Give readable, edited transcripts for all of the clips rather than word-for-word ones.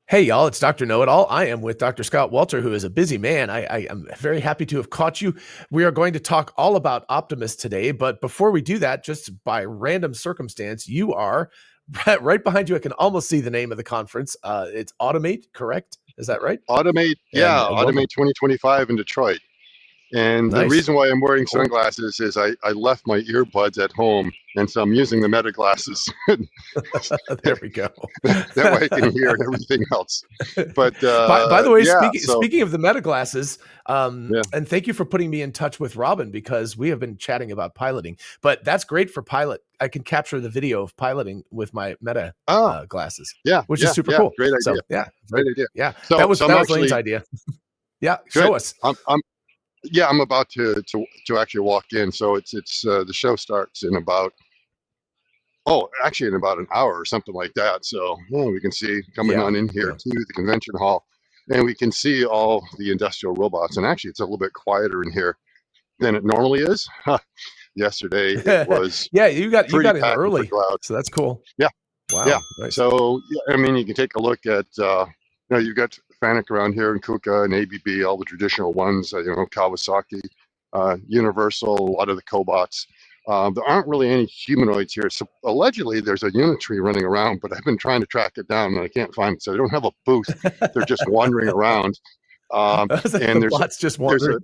Hey, y'all, it's Dr. Know-It-All. I am with Dr. Scott Walter, who is a busy man. I am very happy to have caught you. We are going to talk all about Optimus today, but before we do that, just by random circumstance, you are right behind you. I can almost see the name of the conference. It's Automate, correct? Is that right? Automate, And, yeah, and welcome. Automate 2025 in Detroit. And the Nice. reason why I'm wearing Cool. sunglasses is I left my earbuds at home, and so I'm using the meta glasses. There we go. That way I can hear and everything else. But By the way, yeah, speaking of the meta glasses, yeah. and thank you for putting me in touch with Robin because we have been chatting about piloting. But that's great for pilot. I can capture the video of piloting with my meta Oh, glasses, yeah, which is yeah, super yeah. cool. Great So idea. yeah, Great idea. yeah. So, so I'm That was Lane's actually idea. Yeah, good. show us. I'm yeah, I'm about to actually walk in. So it's the show starts in about actually in about an hour or something like that. So we can see coming Yeah, on in here yeah. to the convention hall, and we can see all the industrial robots. And actually, it's a little bit quieter in here than it normally is. Yesterday, it was Yeah, you pretty got in packed and early, pretty loud. so that's cool. Yeah, yeah. Wow, nice. So yeah, I mean, you can take a look at you've got Fanuc around here and Kuka and ABB, all the traditional ones. Kawasaki, Universal, a lot of the cobots. There aren't really any humanoids here. So allegedly there's a Unitree running around, but I've been trying to track it down and I can't find it. So they don't have a booth. They're just wandering around. And The bots just there's a wandering.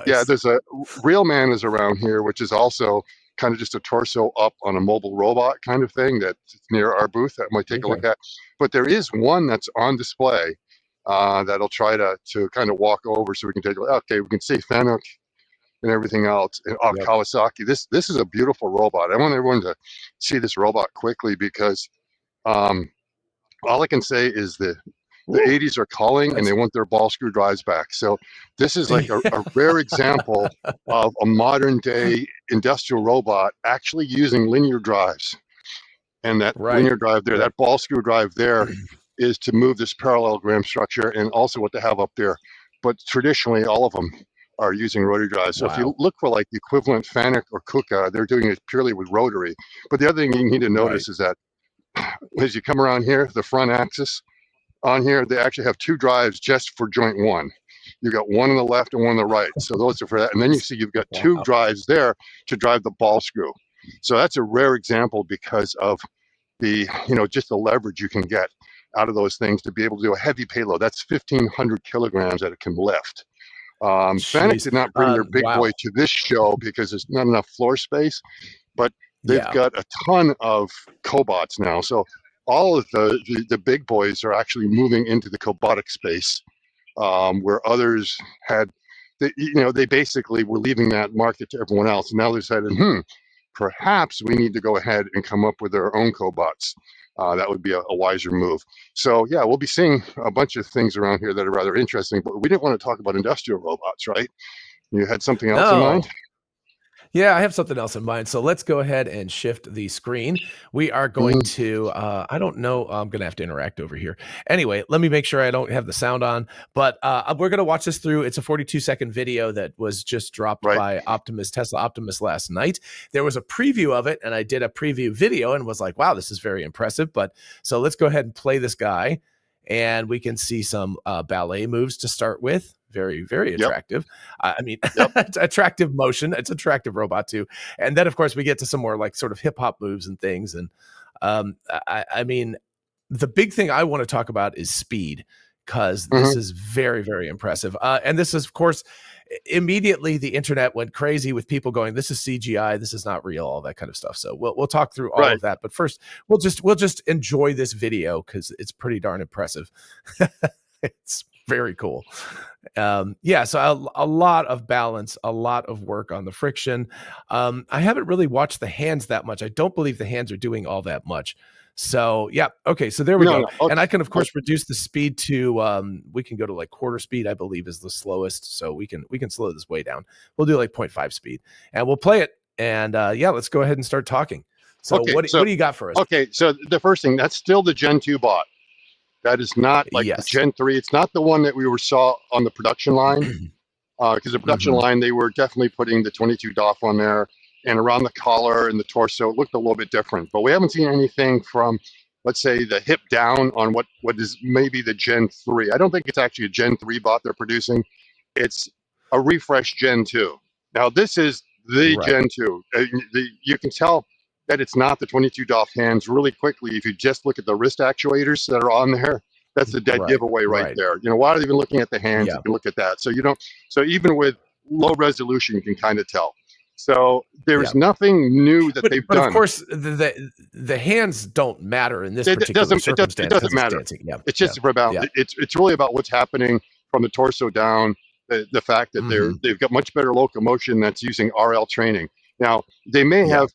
yeah, Nice. there's a Real Man is around here, which is also kind of just a torso up on a mobile robot kind of thing that's near our booth that I might take a Okay. look at. But there is one that's on display that'll try to kind of walk over so we can take a look. Okay, we can see Fanuc and everything else. And Yep. Kawasaki. This is a beautiful robot. I want everyone to see this robot quickly because um, all I can say is the Woo, 80s are calling and that's they want their ball screw drives back. So this is like a rare example of a modern day industrial robot actually using linear drives. And that right. linear drive there, Right. that ball screw drive there is to move this parallelogram structure and also what they have up there. But traditionally, all of them are using rotary drives. So if you Wow. look for like the equivalent Fanuc or Kuka, they're doing it purely with rotary. But the other thing you need to Right. notice is that as you come around here, the front axis, on here, they actually have two drives just for joint one. You've got one on the left and one on the right. So those are for that. And then you see you've got two Wow. drives there to drive the ball screw. So that's a rare example because of just the leverage you can get out of those things to be able to do a heavy payload. That's 1,500 kilograms that it can lift. Fanuc Jeez. did not bring their big Wow. boy to this show because there's not enough floor space, but they've Yeah. got a ton of cobots now. So all of the big boys are actually moving into the cobotic space, where others had, they basically were leaving that market to everyone else. And now they decided, perhaps we need to go ahead and come up with our own cobots. That would be a wiser move. So yeah, we'll be seeing a bunch of things around here that are rather interesting, but we didn't want to talk about industrial robots, right? You had something else in mind? No. Yeah, I have something else in mind. So let's go ahead and shift the screen. We are going Mm, to, I don't know, I'm going to have to interact over here. Anyway, let me make sure I don't have the sound on, but we're going to watch this through. It's a 42-second video that was just dropped right. by Tesla Optimus last night. There was a preview of it, and I did a preview video and was like, wow, this is very impressive. But so let's go ahead and play this guy, and we can see some ballet moves to start with. Very, very Yep. attractive. I mean, Yep. attractive motion. It's attractive robot too. And then of course we get to some more like sort of hip hop moves and things. And I mean, the big thing I want to talk about is speed because this Mm-hmm. is very, very impressive. And this is, of course, immediately the internet went crazy with people going, "This is CGI. This is not real." All that kind of stuff. So we'll talk through all Right. of that. But first, we'll just enjoy this video because it's pretty darn impressive. It's very cool. Yeah, so a lot of balance, a lot of work on the friction. I haven't really watched the hands that much. I don't believe the hands are doing all that much. So yeah, okay, so there we No, go. no. And Okay. I can of course reduce the speed to we can go to like quarter speed, I believe is the slowest. So we can slow this way down. We'll do like 0.5 speed and we'll play it. And yeah, let's go ahead and start talking. So Okay. what do you got for us? Okay. So the first thing, that's still the Gen 2 bot. That is not like the Yes. Gen 3. It's not the one that we saw on the production line. Because the production Hmm. line, they were definitely putting the 22 DOF on there, and around the collar and the torso, it looked a little bit different. But we haven't seen anything from let's say the hip down on what is maybe the Gen 3. I don't think it's actually a Gen 3 bot they're producing. It's a refresh Gen 2. Now this is the Right. Gen 2. You can tell that it's not the 22 DOF hands really quickly if you just look at the wrist actuators that are on there. That's the dead Right. giveaway right Right. there. You know, why are they even looking at the hands? Yeah. You can look at that. So you don't. So even with low resolution, you can kind of tell. So there's Yeah. nothing new that they've But of done. course, the hands don't matter in this It particular doesn't. circumstance It doesn't because it's matter. dancing. Yeah. It's just about. Yeah. It's really about what's happening from the torso down. The fact that Mhm. they've got much better locomotion that's using RL training. Now they may Yeah. have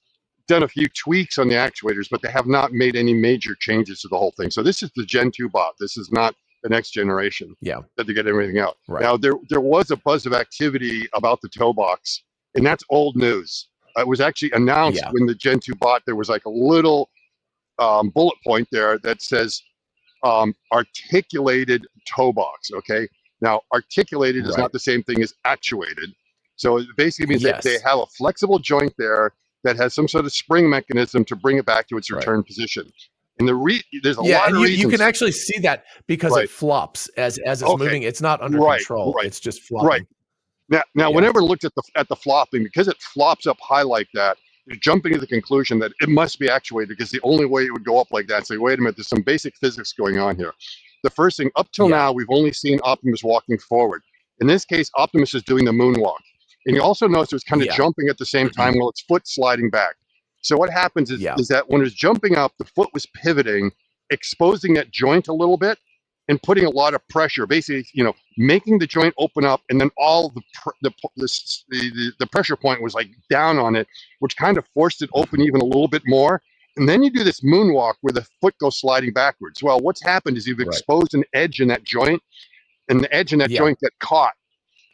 done a few tweaks on the actuators, but they have not made any major changes to the whole thing. So this is the Gen 2 bot. This is not the next generation. Yeah. That they get everything out. Right. Now there was a buzz of activity about the toe box, and that's old news. It was actually announced Yeah. when the Gen 2 bot. There was like a little bullet point there that says articulated toe box. Okay. Now, articulated is Right. not the same thing as actuated. So it basically means that they Yes. have a flexible joint there that has some sort of spring mechanism to bring it back to its Right. return position. And there's a Yeah, lot and of you reasons. can actually see that because Right. it flops as it's Okay. moving. It's not under Right. control. Right. It's just Right. flopping. Now, Yeah. whenever I looked at the flopping, because it flops up high like that, you're jumping to the conclusion that it must be actuated because the only way it would go up like that. Say, wait a minute, there's some basic physics going on here. The first thing, up till Yeah. now, we've only seen Optimus walking forward. In this case, Optimus is doing the moonwalk. And you also notice it was kind of Yeah. jumping at the same time while its foot sliding back. So what happens is, Yeah. is that when it's jumping up, the foot was pivoting, exposing that joint a little bit and putting a lot of pressure, basically, you know, making the joint open up, and then all the pressure point was like down on it, which kind of forced it open even a little bit more. And then you do this moonwalk where the foot goes sliding backwards. Well, what's happened is you've Right. exposed an edge in that joint, and the edge in that Yeah. joint got caught.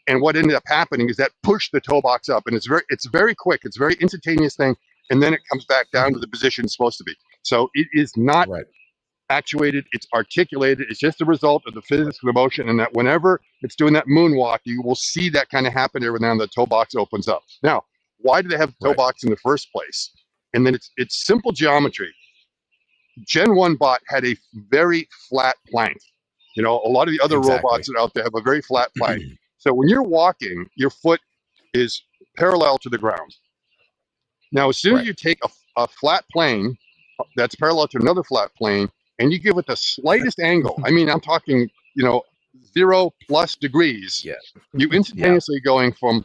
And what ended up happening is that pushed the toe box up, and it's very quick. It's a very instantaneous thing, and then it comes back down to the position it's supposed to be. So it is not Right. actuated, it's articulated. It's just a result of the physics of the motion, and that whenever it's doing that moonwalk, you will see that kind of happen every now and then. The toe box opens up. Now, why do they have the toe Right. box in the first place? And then it's simple geometry. Gen 1 bot had a very flat plank. You know, a lot of the other Exactly. robots that are out there have a very flat plank. So when you're walking, your foot is parallel to the ground. Now, as soon as Right. you take a flat plane that's parallel to another flat plane, and you give it the slightest angle, I mean, I'm talking, you know, 0+ degrees, Yeah. you Yeah. instantaneously going from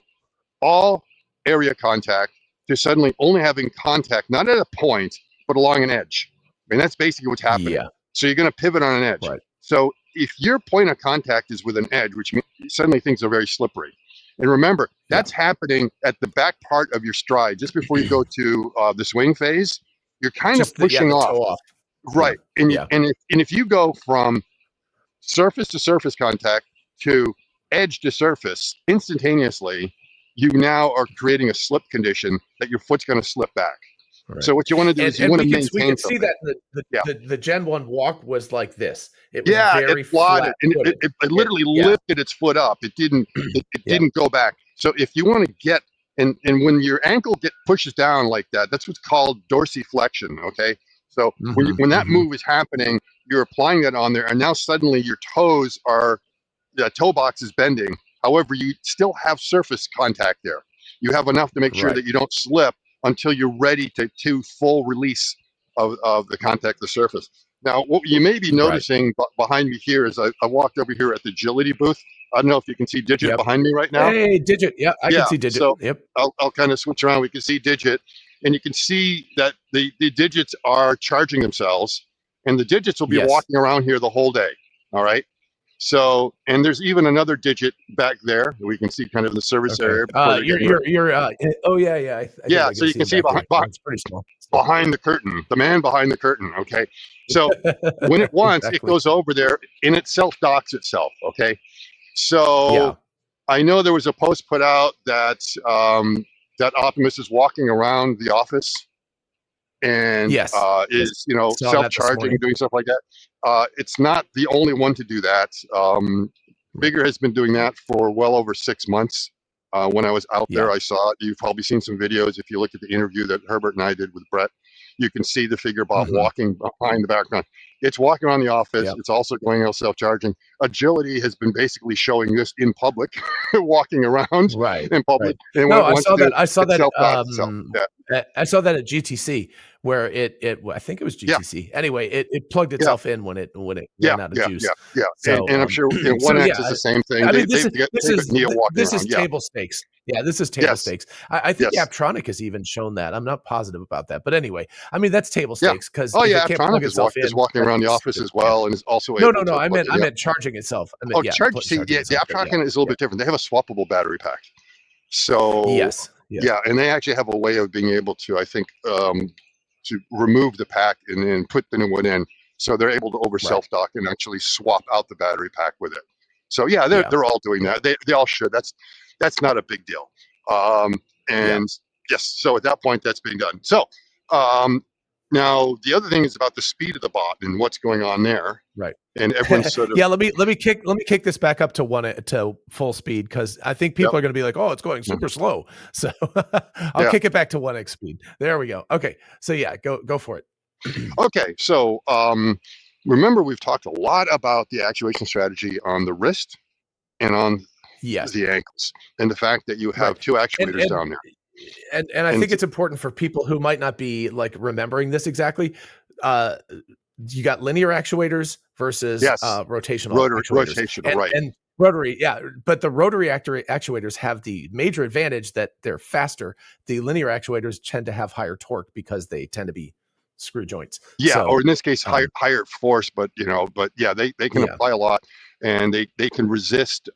all area contact to suddenly only having contact, not at a point, but along an edge. I mean, that's basically what's happening. Yeah. So you're going to pivot on an edge. Right. So if your point of contact is with an edge, which means suddenly things are very slippery. And remember, that's happening at the back part of your stride, just before you go to the swing phase. You're kind Just of pushing the off. toe off. Right. Yeah. And, Yeah. and if you go from surface to surface contact to edge to surface instantaneously, you now are creating a slip condition that your foot's going to slip back. Right. So what you want to do is you And want to we maintain can see something. that the Gen 1 walk was like this. It was Yeah, it very flooded, and flat-footed. it literally Yeah. lifted its foot up. It didn't Yeah. didn't go back. So if you want to get and when your ankle pushes down like that, that's what's called dorsiflexion. Okay, so when that move is happening, you're applying that on there, and now suddenly your toes are the toe box is bending. However, you still have surface contact there. You have enough to make sure Right. that you don't slip until you're ready to full release of the contact of the surface. Now, what you may be noticing behind me here is I walked over here at the agility booth. I don't know if you can see Digit Yep. behind me right now. Hey, Digit. Yeah, I can see Digit. So Yep. I'll kind of switch around. We can see Digit, and you can see that the digits are charging themselves, and the digits will be walking around here the whole day. All right. So, and there's even another digit back there that we can see kind of in the service area. You're oh yeah. I think I So you can see behind, it's pretty small. behind the curtain, the man behind the curtain. Okay. So when it wants, it goes over there and it self-docks itself. Okay. So I know there was a post put out that that Optimus is walking around the office and is, you know, self-charging, doing stuff like that. It's not the only one to do that. Bigger has been doing that for well over 6 months. When I was out there, I saw it. You've probably seen some videos. If you look at the interview that Herbert and I did with Brett, You can see the figure bot Hmm. walking behind the background. It's walking around the office. Yep. It's also going out self-charging. Agility has been basically showing this in public, walking around Right. in Right. public. And what No, it wants to do, I saw it that. self-docs itself. Yeah. I saw that at GTC where I think it was Yeah. GTC. Anyway, it plugged Yeah. itself in when it Yeah, ran out of yeah, juice. yeah, yeah, So, and I'm sure so OneX is yeah, the same thing. I mean, They've got Neo walking this is around. Yeah, table stakes. Yeah, this is table yes, stakes. I think yes, Aptronic has even shown that. I'm not positive about that, but anyway, I mean that's table yeah. stakes because Oh if it yeah, can't plug Aptronic itself is in, walking that's around the office stupid. as Yeah. well, and is also No, able no, no. to plug in. I Yeah. meant charging itself. I meant Oh, yeah, See, charging yeah, the itself. But yeah, Aptronic is a little yeah. bit different. They have a swappable battery pack. So Yes. Yes. yeah, and they actually have a way of being able to, I think, to remove the pack and then put the new one in. So they're able to over Right. self-dock and actually swap out the battery pack with it. So yeah, Yeah. they're all doing Yeah. that. They all should. That's not a big deal. Um, Yeah. and yes, so at that point, that's being done. So um, now the other thing is about the speed of the bot and what's going on there. Right. And everyone's sort of, Yeah, let me kick this back up to full speed because I think yep, people are going to be like, "Oh, it's going super slow." So I'll yeah. kick it back to 1x speed. There we go. Okay, so yeah, go for it. Okay, so remember we've talked a lot about the actuation strategy on the wrist and on Yes, the ankles, and the fact that you right. have two And actuators and down there. and I And think it's important for people who might not be like remembering this exactly. Uh, you got linear actuators versus yes, rotational actuators, rotational, right? and rotary. Yeah, but the rotary actuators have the major advantage that they're faster. The linear actuators tend to have higher torque because they tend to be screw joints. Yeah, or So, in this case, um, higher force, but but yeah, they can yeah, apply a lot, and they can resist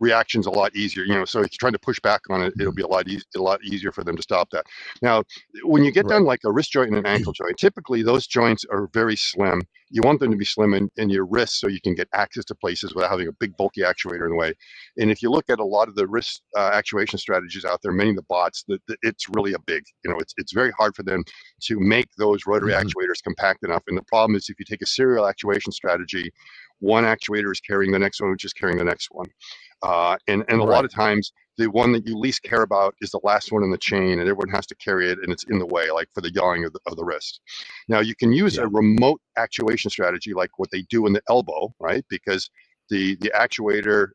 reactions a lot easier. So if you're trying to push back on it, it'll mhm, be a lot easier for them to stop that. Now, when you get right, down like a wrist joint and an ankle joint, typically those joints are very slim. You want them to be slim in your wrist so you can get access to places without having a big bulky actuator in the way. And if you look at a lot of the wrist actuation strategies out there, many of the bots, it's really a big. It's very hard for them to make those rotary mhm, actuators compact enough. And the problem is if you take a serial actuation strategy, one actuator is carrying the next one, which is carrying the next one. And a lot right, of times, the one that you least care about is the last one in the chain, and everyone has to carry it, and it's in the way, like for the yawing of the wrist. Now, you can use a yeah, remote actuation strategy like what they do in the elbow, right? Because the actuator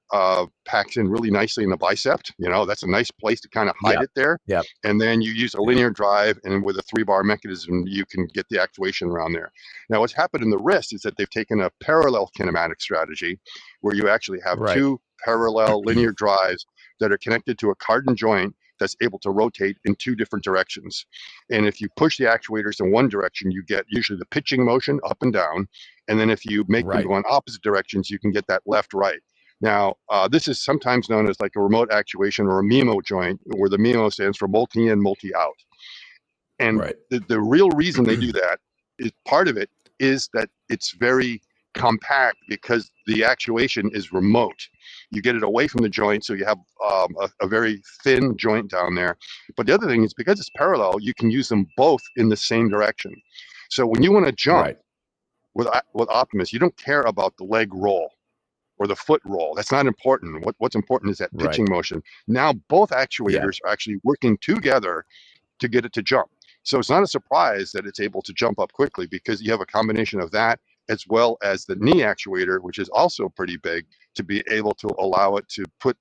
packs in really nicely in the bicep. That's a nice place to kind of hide yeah, it there. yeah, And then you use a yeah, linear drive, and with a 3-bar mechanism, you can get the actuation around there. Now, what's happened in the wrist is that they've taken a parallel kinematic strategy where you actually have right, two parallel linear drives that are connected to a cardan joint that's able to rotate in two different directions. And if you push the actuators in one direction, you get usually the pitching motion up and down. And then if you make them right, go in opposite directions, you can get that left right. Now, this is sometimes known as like a remote actuation or a MIMO joint, where the MIMO stands for multi in, multi out. And right, the real reason they do that is part of it is that it's very compact because the actuation is remote. You get it away from the joint, so you have a very thin joint down there. But the other thing is because it's parallel, you can use them both in the same direction. So when you want to jump right, with Optimus, you don't care about the leg roll or the foot roll. That's not important. What's important is that right, pitching motion. Now both yeah, actuators are actually working together to get it to jump. So it's not a surprise that it's able to jump up quickly because you have a combination of that as well as the knee actuator, which is also pretty big, to be able to allow it to put,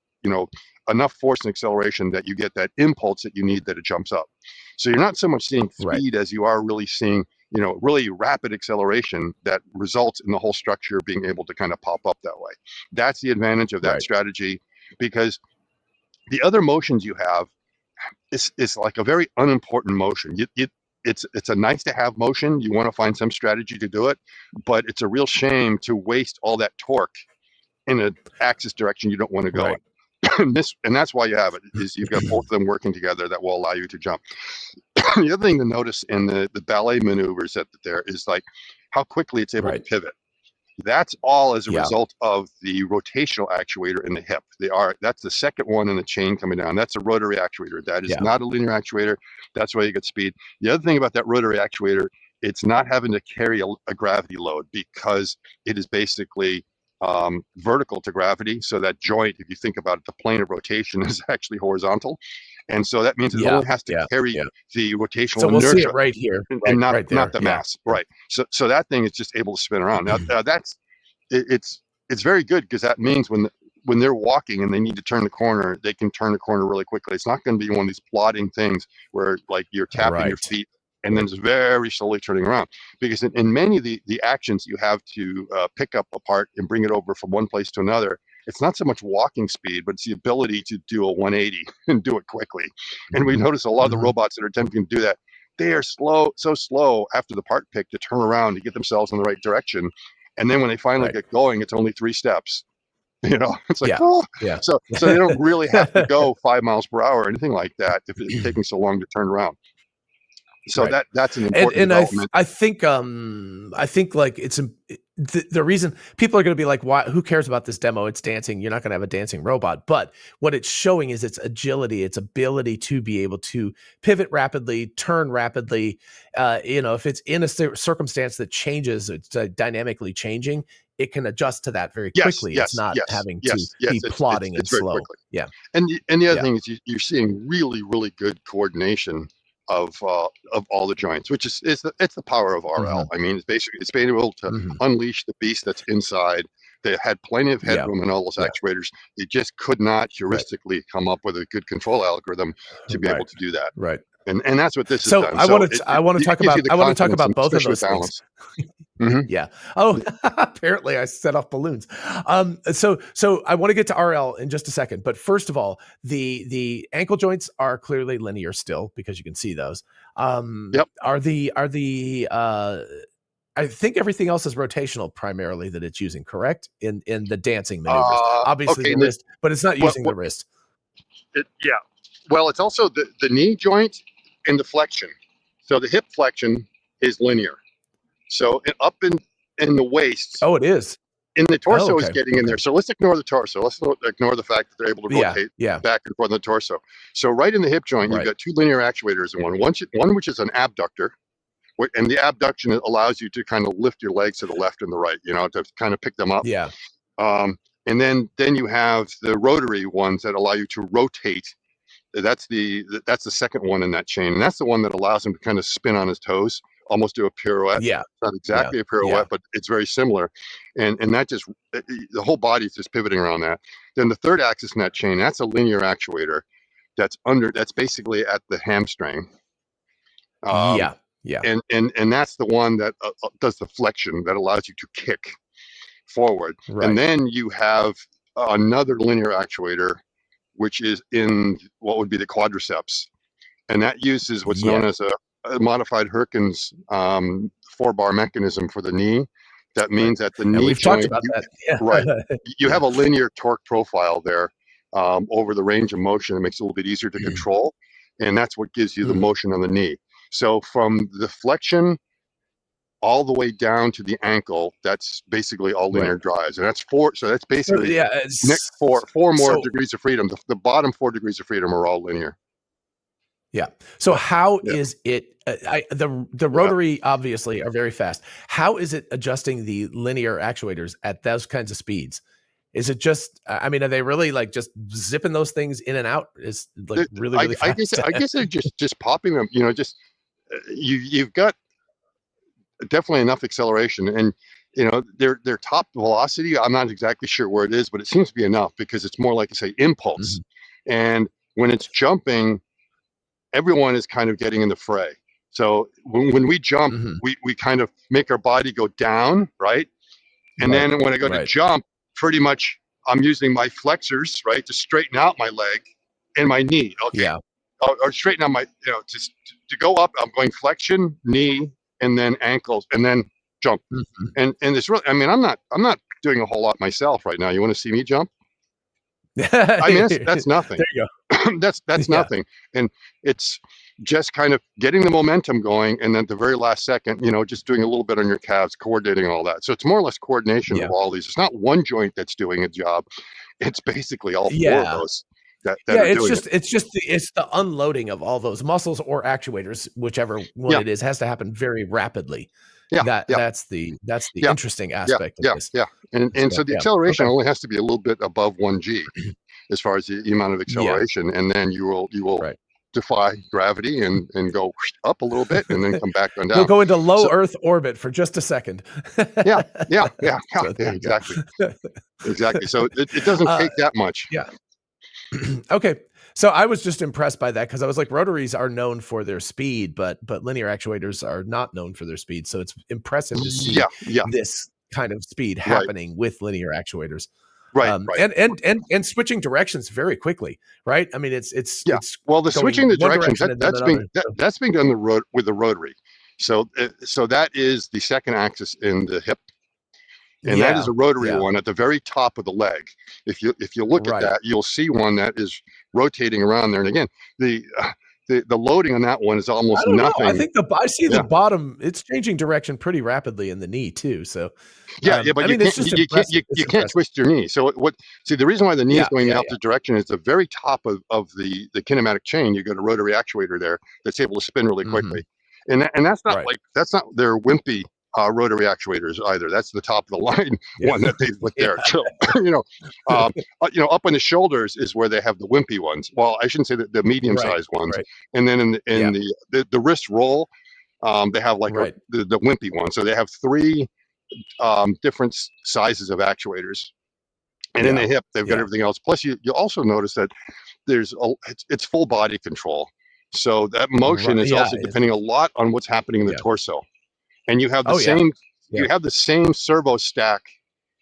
enough force and acceleration that you get that impulse that you need that it jumps up. So you're not so much seeing right, speed as you are really seeing, really rapid acceleration that results in the whole structure being able to kind of pop up that way. That's the advantage of that right, strategy because the other motions you have is like a very unimportant motion. It's a nice to have motion. You want to find some strategy to do it, but it's a real shame to waste all that torque in an axis direction you don't want to go right, in. And that's why you have it is you've got both of them working together that will allow you to jump. The other thing to notice in the ballet maneuvers that there is like how quickly it's able to right, pivot. That's all as a yeah, result of the rotational actuator in the hip. That's the second one in the chain coming down. That's a rotary actuator. That is yeah, not a linear actuator. That's why you get speed. The other thing about that rotary actuator, it's not having to carry a gravity load because it is basically vertical to gravity. So that joint, if you think about it, the plane of rotation is actually horizontal. And so that means it Yeah, only has to yeah, carry yeah. the rotational So we'll see inertia it right here, and not right there. the Yeah. mass. Right. So that thing is just able to spin around. Now it's very good, because that means when they're walking and they need to turn the corner, they can turn the corner really quickly. It's not going to be one of these plodding things where like you're tapping your Right. feet and then just very slowly turning around. Because in many of the actions you have to pick up a part and bring it over from one place to another, it's not so much walking speed, but it's the ability to do a 180 and do it quickly. And we notice a lot of the robots that are attempting to do that, they are so slow after the part pick to turn around to get themselves in the right direction. And then when they finally get going, it's only 3 steps. It's like, Yeah. oh, Yeah. so they don't really have to go 5 miles per hour or anything like that if it's taking so long to turn around. So Right. that's an important And development. I think like it's the reason people are going to be like, why, who cares about this demo? It's dancing. You're not going to have a dancing robot. But what it's showing is its agility, its ability to be able to pivot rapidly, turn rapidly. If it's in a circumstance that changes, it's dynamically changing, it can adjust to that very Yes, quickly. It's yes, not yes, having to yes, yes. be plodding and It's very slow. quickly. Yeah. And the other Yeah. thing is you're seeing really good coordination of all the joints, which is it's the power of RL. I mean, it's being able to unleash the beast that's inside. They had plenty of Yeah. headroom in all those Yeah. actuators. They just could not Right. heuristically come up with a good control algorithm to be able Right. to do that. Right. And that's what this has So done. I So want to it talk gives you about the confidence, both of especially with those things. balance. Mm-hmm. Yeah. Oh, apparently I set off balloons. So I want to get to RL in just a second, but first of all, the ankle joints are clearly linear still because you can see those. Yep. Are the I think everything else is rotational primarily that it's using, correct? In the dancing maneuvers. Obviously Okay. the wrist, but it's not using the Well, wrist. yeah. Well, it's also the knee joint and the flexion. So the hip flexion is linear. So up in the waist, Oh, it is. in the Oh, torso is okay. getting in there. So let's ignore the torso. Let's ignore the fact that they're able to Yeah. rotate Yeah. back and forth in the torso. So right in the hip joint, you've Right. got 2 linear actuators in one which is an abductor, and the abduction allows you to kind of lift your legs to the left and the right, to kind of pick them up. Yeah. And then you have the rotary ones that allow you to rotate. That's the second one in that chain, and that's the one that allows him to kind of spin on his toes, almost do a pirouette. Yeah. It's not Yeah. exactly a pirouette, but it's very similar, and that just the whole body is just pivoting around that. Then the third axis in that chain, that's a linear actuator, that's basically at the hamstring, Yeah. Yeah. and that's the one that does the flexion that allows you to kick forward. Right. And then you have another linear actuator, which is in what would be the quadriceps, and that uses what's known as a modified Herkins 4-bar mechanism for the knee. That Right. means that the And knee we've talked joint, about that. Yeah. right, you Yeah. have a linear torque profile there over the range of motion. It makes it a little bit easier to control, and that's what gives you the motion on the knee. So from the flexion all the way down to the ankle, that's basically all linear drives, and that's 4. So that's basically Yeah. next four more So degrees of freedom. The bottom 4 degrees of freedom are all linear. yeah. So how Yeah. is it? The rotary obviously are very fast. How is it adjusting the linear actuators at those kinds of speeds? Is it just? I mean, are they really like just zipping those things in and out? Is like really fast? I guess they're just popping them. Just you've got definitely enough acceleration, and their top velocity, I'm not exactly sure where it is, but it seems to be enough, because it's more like, say, impulse. And when it's jumping, everyone is kind of getting in the fray. So when we jump, we kind of make our body go down, right? And Right. then when I go to jump, pretty much I'm using my flexors, right, to straighten out my leg and my knee. Okay. Yeah. Or straighten out my, to go up, I'm going flexion, knee, and then ankles, and then jump. And it's really, I mean, I'm not doing a whole lot myself right now. You want to see me jump? I mean, that's nothing. There you go. that's nothing. And it's just kind of getting the momentum going, and then at the very last second, just doing a little bit on your calves, coordinating all that. So it's more or less coordination of all these. It's not one joint that's doing a job. It's basically all 4 of those that are doing it. It's the unloading of all those muscles or actuators, whichever one it is, has to happen very rapidly. That's the interesting aspect of this. And so the acceleration only has to be a little bit above 1 G. as far as the amount of Yeah. acceleration, and then you will Right. defy gravity and go up a little bit and then come back on You'll down. go into low So Earth orbit for just a second. yeah, yeah, yeah, yeah, So yeah, there you exactly, go. exactly. So it doesn't Uh, take that much. yeah. Okay. So I was just impressed by that because I was like, rotaries are known for their speed, but linear actuators are not known for their speed. So it's impressive to see Yeah, yeah, this kind of speed right, happening with linear actuators. right, right. And switching directions very quickly, right? I mean, Yeah. it's Well, the going switching the one directions direction and then another. So, that's being done with the rotary. So so that is the second axis in the hip, and that is yeah, a rotary yeah, one at the very top of the leg. If you look at right. that, you'll see one that is rotating around there. And again, the the loading on that one is I almost don't know. I nothing. think I see the Yeah. bottom. It's changing direction pretty rapidly in the knee too. So, Yeah, yeah, but I mean, it's just impressive. It's you can't impressive. twist your knee. So what? See, the reason why the knee is Yeah, going the yeah, opposite direction is the very top of the kinematic chain. You got a rotary actuator there that's able to spin really yeah. Hmm. quickly, and that's not Right. like that's not their wimpy rotary actuators either. That's the top of the line Yeah. one that they've put there. Yeah. So up on the shoulders is where they have the wimpy ones. Well, I shouldn't say that the medium Right. sized ones, Right. and then in Yeah. the wrist roll. They have like Right. the wimpy one. So they have three different sizes of actuators. And in the Yeah. hip, they've got Yeah. everything else. Plus, you'll also notice that it's full body control. So that motion Right. is Yeah. also depending a lot on what's happening in the Yeah. torso. And Oh, yeah. Yeah. you have the same servo stack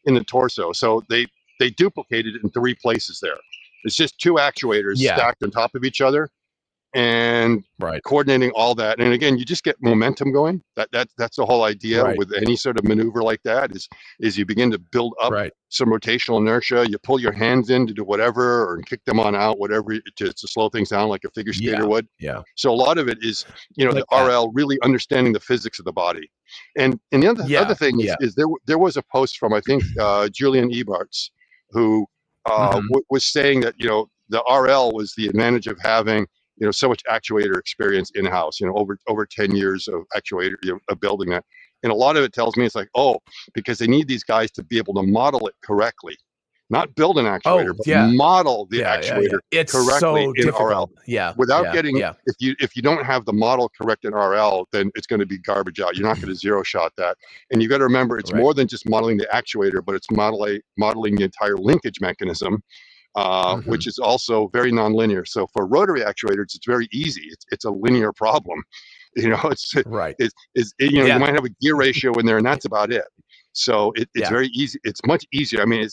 in the torso. So they duplicated it in three places there. It's just two actuators Yeah. stacked on top of each other and Right. coordinating all that. And again, you just get momentum going. That's the whole idea Right. with any sort of maneuver like that is you begin to build up Right. some rotational inertia. You pull your hands in to do whatever, or kick them on out, whatever, to slow things down like a figure skater Yeah. would. Yeah. So a lot of it is, the Like that. RL really understanding the physics of the body. And the other Yeah. thing Yeah. is there was a post from I think Julian Ebarts who Mhm. was saying that the RL was the advantage of having so much actuator experience in house. Over 10 years of actuator of building that, and a lot of it tells me it's like because they need these guys to be able to model it correctly, not build an actuator, Oh, but yeah. model the Yeah. Yeah. Yeah. actuator It's correctly so in RL. difficult. Yeah. Without Yeah. getting Yeah. if you don't have the model correct in RL, then it's going to be garbage out. You're not going to zero shot that. And you got to remember it's Right. more than just modeling the actuator, but it's modeling the entire linkage mechanism, which Mhm. is also very nonlinear. So for rotary actuators, it's very easy. It's a linear problem. Right. You Yeah. might have a gear ratio in there, and that's about it. So it's Yeah. very easy. It's much easier. I mean,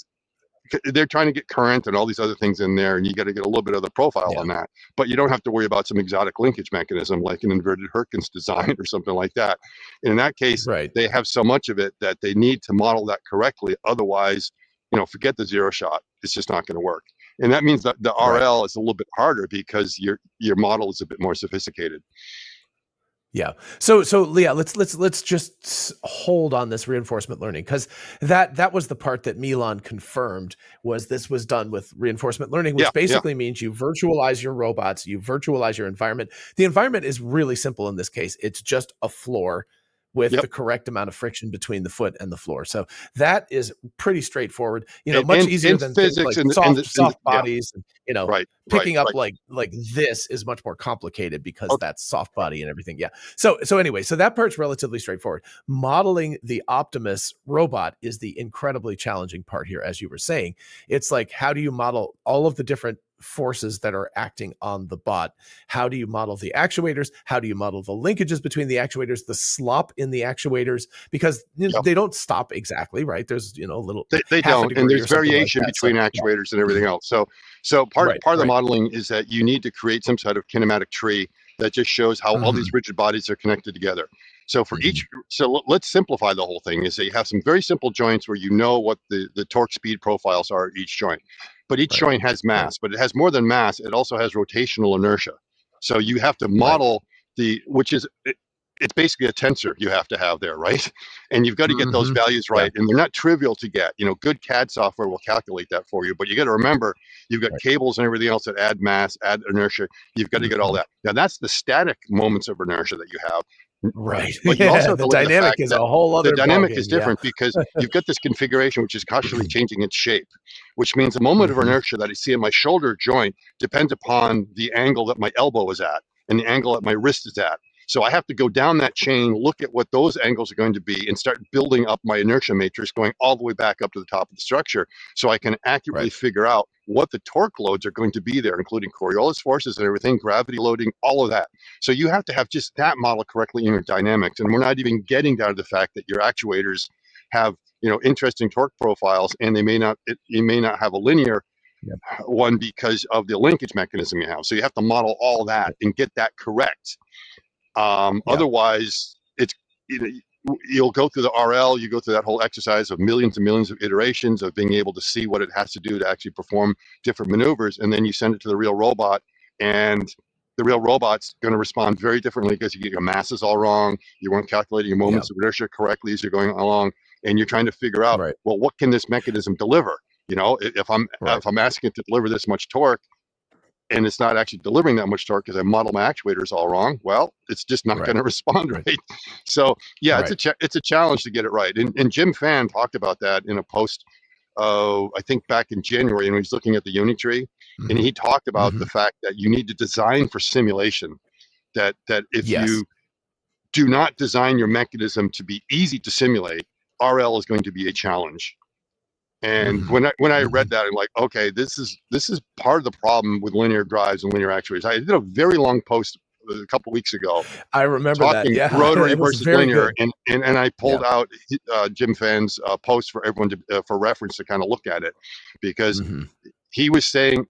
they're trying to get current and all these other things in there, and you got to get a little bit of the profile Yeah. on that. But you don't have to worry about some exotic linkage mechanism like an inverted Herkins design or something like that. And in that case, Right. they have so much of it that they need to model that correctly. Otherwise, forget the zero shot. It's just not going to work. And that means that the Right. RL is a little bit harder because your model is a bit more sophisticated. Yeah. So Leah, let's just hold on this reinforcement learning because that was the part that Milan confirmed was this was done with reinforcement learning, Yeah, which yeah, basically means you virtualize your robots, you virtualize your environment. The environment is really simple in this case. It's just a floor with yep. the correct amount of friction between the foot and the floor. So that is pretty straightforward. And Much easier in than things physics like and soft yeah, bodies. right, right, Picking up right. like this is much more complicated because Okay, that's soft body and everything. Yeah. So anyway, so that part's relatively straightforward. Modeling the Optimus robot is the incredibly challenging part here, as you were saying. It's like, how do you model all of the different forces that are acting on the bot? How do you model the actuators? How do you model the linkages between the actuators, the slop in the actuators? Because yep. they don't stop exactly, right? There's a little They half a don't, and degree there's or something like variation that. So between yeah. actuators and everything else. So part Right. part of the Right. modeling is that you need to create some sort of kinematic tree that just shows how all these Mhm. rigid bodies are connected together. So for Mhm. each, so let's simplify the whole thing. Is that you have some very simple joints where you know what the torque speed profiles are at each joint, but each Right. joint has Right. mass, but it has more than mass. It also has rotational inertia. So you have to Right. model which is it's basically a tensor you have to have there, right? And you've got to get those Mhm. values Yeah. right, and they're not trivial to get. Good CAD software will calculate that for you, but you got to remember you've got Right. cables and everything else that add mass, add inertia. You've got to get all Mhm. that. Now that's the static moments of inertia that you have, Right. but you also Yeah. have The to look at the dynamic fact is a that whole the other dynamic is ballgame. Yeah. different because you've got this configuration which is constantly changing its shape. which means the moment of Mm-hmm. inertia that I see in my shoulder joint depends upon the angle that my elbow is at and the angle that my wrist is at. So I have to go down that chain, look at what those angles are going to be, and start building up my inertia matrix going all the way back up to the top of the structure so I can accurately Right. figure out what the torque loads are going to be there, including Coriolis forces and everything, gravity loading, all of that. So you have to have just that model correctly in your dynamics. And we're not even getting down to the fact that your actuators have, interesting torque profiles, and you may not have a linear Yep. one because of the linkage mechanism you have. So you have to model all that and get that correct. Yeah. Otherwise, you'll go through the RL, you go through that whole exercise of millions and millions of iterations of being able to see what it has to do to actually perform different maneuvers, and then you send it to the real robot, and the real robot's going to respond very differently because you get your masses all wrong, you weren't calculating your Yeah. moments of inertia correctly as you're going along, and you're trying to figure out, Right. well, what can this mechanism deliver? If Right. I'm asking it to deliver this much torque, and it's not actually delivering that much torque because I model my actuators all wrong, well, it's just not Right. going to respond Right. right. So yeah, Right. it's a challenge to get it right. And Jim Fan talked about that in a post, I think back in January, and he was looking at the Unitree, and Mm-hmm. he talked about Mm-hmm. the fact that you need to design for simulation. That if Yes. you do not design your mechanism to be easy to simulate, RL is going to be a challenge. And Mm-hmm. when I Mm-hmm. read that, I'm like, okay, this is part of the problem with linear drives and linear actuators. I did a very long post a couple weeks ago I remember that. talking Yeah. rotary It was versus very linear, good. and I Yeah. pulled out Jim Fan's post for everyone for reference to kind of look at it, because Mm-hmm. he was saying,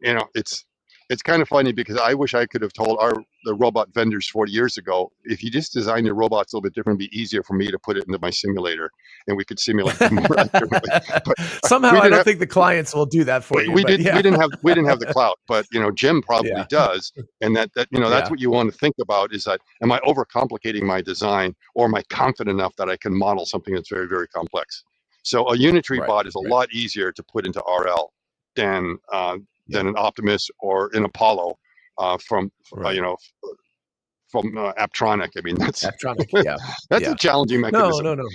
it's kind of funny because I wish I could have told the robot vendors 40 years ago, if you just design your robots a little bit different, it'd be easier for me to put it into my simulator and we could simulate them more accurately. But Somehow we I didn't don't have think the clients will do that for you, we but did yeah. we didn't have the clout, but Jim probably Yeah. does, and that's Yeah. what you want to think about, is that, am I overcomplicating my design, or am I confident enough that I can model something that's very, very complex? So a Unitree Right. bot is a Right. lot easier to put into RL than Yeah. an Optimus or an Apollo from Right. Aptronic. I mean, Aptronic. Yeah. that's a Yeah. challenging No, mechanism. no, no.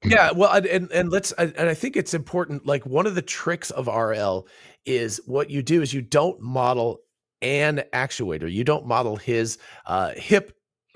Yeah, well, and let's and I think it's important. Like one of the tricks of RL is what you do is you don't model an actuator. You don't model his hip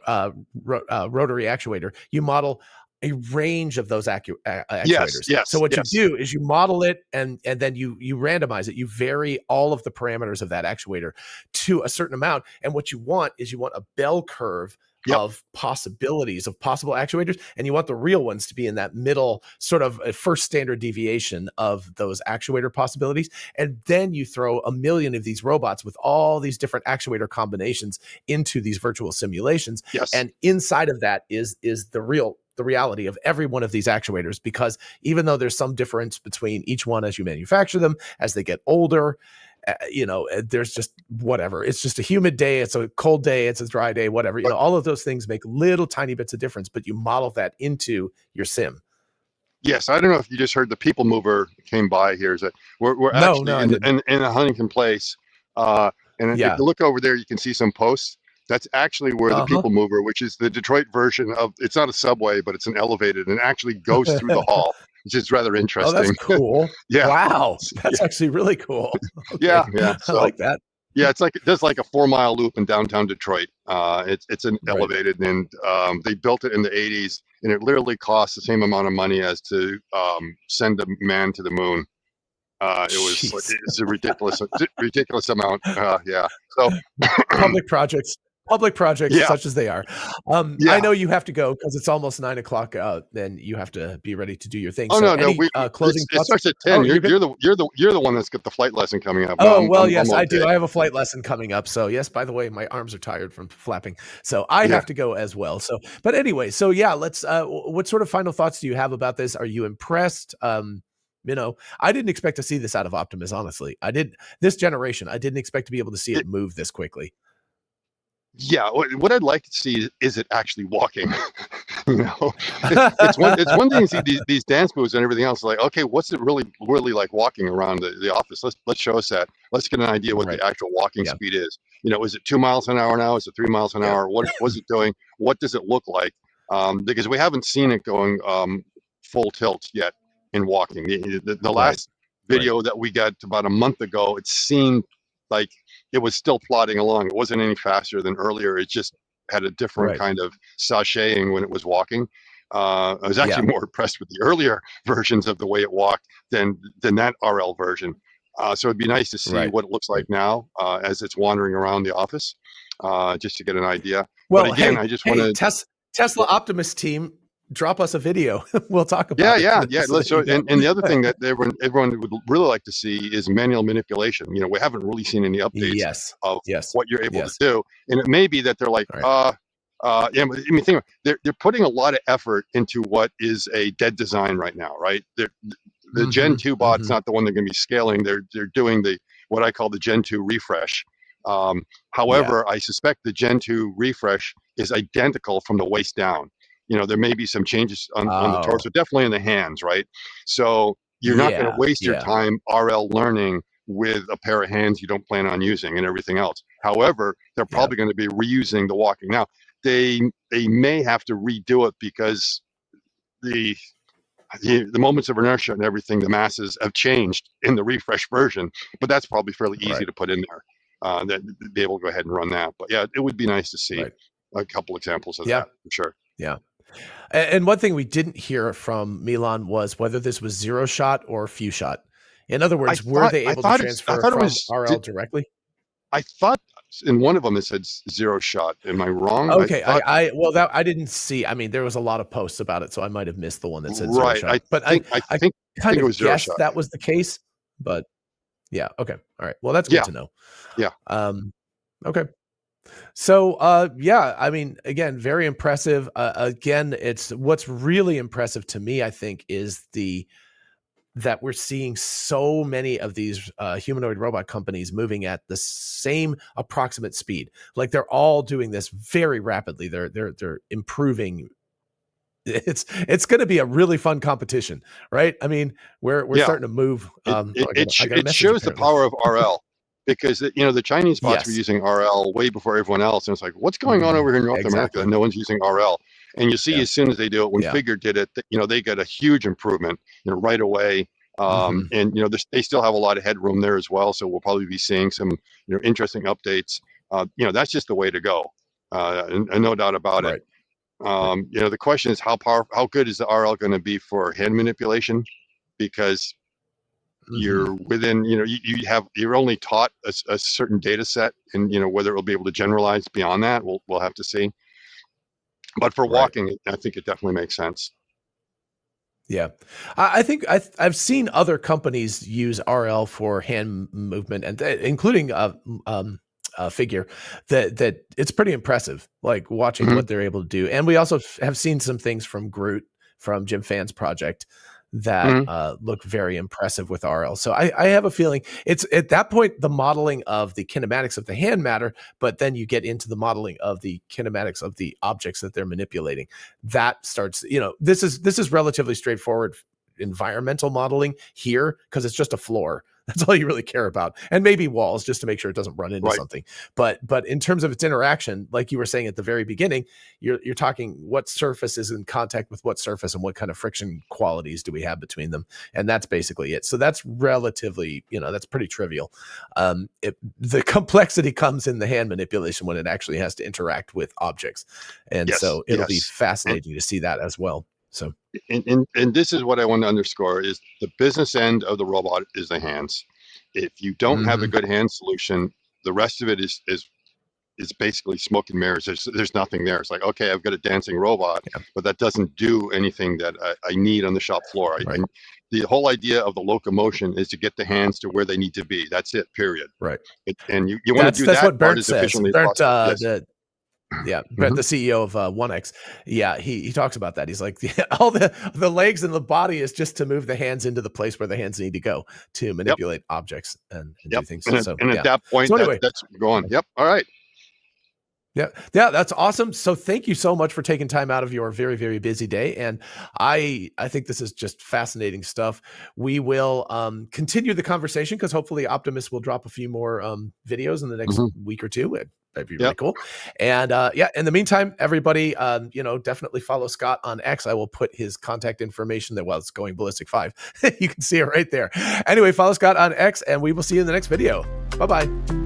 rotary actuator. You model a range of those Yes, actuators. So yes, what you yes. do is you model it and then you randomize it. You vary all of the parameters of that actuator to a certain amount. And what you want is you want a bell curve Yep. of possibilities of possible actuators, and you want the real ones to be in that middle sort of first standard deviation of those actuator possibilities. And then you throw a million of these robots with all these different actuator combinations into these virtual simulations, Yes. and inside of that is the reality of every one of these actuators, because even though there's some difference between each one as you manufacture them, as they get older, there's just whatever. It's just a humid day, it's a cold day, it's a dry day, whatever. All of those things make little tiny bits of difference, but you model that into your sim. Yes, I don't know if you just heard the people mover came by here. Is that we're No, actually I didn't. in a Huntington Place, uh, and if Yeah. you look over there, you can see some posts. That's actually where the Uh-huh. people mover, which is the Detroit version of, it's not a subway, but it's an elevated, and it actually goes through the hall, which is rather Oh, that's interesting. cool. Yeah, Wow. That's yeah, actually really cool. yeah, Okay. yeah. I So like that. yeah, it does like a 4 mile loop in downtown Detroit. It's an Right. elevated, and they built it in the '80s, and it literally costs the same amount of money as to send a man to the moon. Jeez. It's a ridiculous amount. Yeah. So Public projects, public projects yeah, such as they are. I yeah. know you have to go because it's almost 9 o'clock. Then you have to be ready to do your thing. Oh So, no, no. any closing It thoughts? starts at Oh, 10. you're good. You're the one that's got the flight lesson coming up. No, Oh, well, I'm yes, I do. okay. I have a flight lesson coming up. So, yes, by the way, my arms are tired from flapping. So, I Yeah. have to go as well. So, but anyway, so yeah, let's what sort of final thoughts do you have about this? Are you impressed? I didn't expect to see this out of Optimus, honestly. This generation, I didn't expect to be able to see it move this quickly. Yeah, what I'd like to see is it actually walking. you know, it's one thing to see these dance moves and everything else. Like, okay, what's it really like walking around the office? Let's show us that. Let's get an idea what Right. the actual walking Yeah. speed is. Is it 2 miles an hour now? Is it 3 miles an Yeah. hour? What was it doing? What does it look like? Because we haven't seen it going full tilt yet in walking. The Right. last video that we got about a month ago, it seemed like it was still plodding along. It wasn't any faster than earlier. It just had a different kind of sashaying when it was walking. I was actually more impressed with the earlier versions of the way it walked than that RL version. So it'd be nice to see what it looks like now as it's wandering around the office, just to get an idea. Well, but again, I just want to Tesla Optimus team, drop us a video. We'll talk about it. Yeah. And the other thing that everyone would really like to see is manual manipulation. We haven't really seen any updates of what you're able to do. And it may be that they're like, I mean, think they're putting a lot of effort into what is a dead design right now, right? The Gen 2 bot's not the one they're going to be scaling. They're doing what I call the Gen 2 refresh. However, I suspect the Gen 2 refresh is identical from the waist down. There may be some changes on the torso, definitely in the hands, right? So you're not going to waste your time RL learning with a pair of hands you don't plan on using and everything else. However, they're probably going to be reusing the walking. Now, they may have to redo it because the moments of inertia and everything, the masses have changed in the refresh version, but that's probably fairly easy to put in there. That be able to go ahead and run that. But yeah, it would be nice to see a couple examples of that, for sure. Yeah. And one thing we didn't hear from Milan was whether this was zero shot or few shot. In other words, were they able to transfer from RL directly? I thought in one of them it said zero shot. Am I wrong? Okay, I didn't see. I mean, there was a lot of posts about it, so I might have missed the one that said zero shot. But I think kind of guessed that was the case. But yeah, okay, all right. Well, that's good to know. Yeah. Okay. So, I mean, again, very impressive. Again, what's really impressive to me, I think, is that we're seeing so many of these humanoid robot companies moving at the same approximate speed. Like they're all doing this very rapidly. They're improving. It's going to be a really fun competition, right? I mean, we're starting to move. It shows the power of RL. Because the Chinese bots were using RL way before everyone else, and it's like, what's going on over here in North America? No one's using RL, and you see as soon as they do it, when Figure did it, they got a huge improvement, right away. And they still have a lot of headroom there as well, so we'll probably be seeing some interesting updates. That's just the way to go, and no doubt about it. The question is how good is the RL going to be for hand manipulation? Because you're within, you're only taught a certain data set, and whether it will be able to generalize beyond that, we'll have to see. But for walking, I think it definitely makes sense. Yeah, I think I've seen other companies use RL for hand movement, and including Figure, that it's pretty impressive. Like watching what they're able to do, and we also have seen some things from Groot from Jim Fan's project that look very impressive with RL. So I have a feeling it's at that point the modeling of the kinematics of the hand matter, but then you get into the modeling of the kinematics of the objects that they're manipulating. That starts, this is relatively straightforward environmental modeling here because it's just a floor. That's all you really care about, and maybe walls just to make sure it doesn't run into something. But in terms of its interaction, like you were saying at the very beginning, you're talking what surface is in contact with what surface and what kind of friction qualities do we have between them, and that's basically it. So that's relatively, that's pretty trivial. The complexity comes in the hand manipulation when it actually has to interact with objects, and so it'll be fascinating to see that as well. So, and this is what I want to underscore is the business end of the robot is the hands. If you don't have a good hand solution, the rest of it is basically smoke and mirrors. There's nothing there. It's like, okay, I've got a dancing robot, but that doesn't do anything that I need on the shop floor. The whole idea of the locomotion is to get the hands to where they need to be. That's it, period. Right. And you want to do that part as efficiently as possible. Brett, the CEO of EVANNEX, he talks about that. He's like, all the legs and the body is just to move the hands into the place where the hands need to go to manipulate objects and do things. And at that point, that's going. Yep. All right. Yeah, yeah, that's awesome. So thank you so much for taking time out of your very, very busy day. And I think this is just fascinating stuff. We will continue the conversation because hopefully Optimus will drop a few more videos in the next Mhm. week or two. That'd be really Yep. cool. And yeah, in the meantime, everybody, definitely follow Scott on X. I will put his contact information that, well, it's Going Ballistic 5. You can see it right there. Anyway, follow Scott on X, and we will see you in the next video. Bye-bye.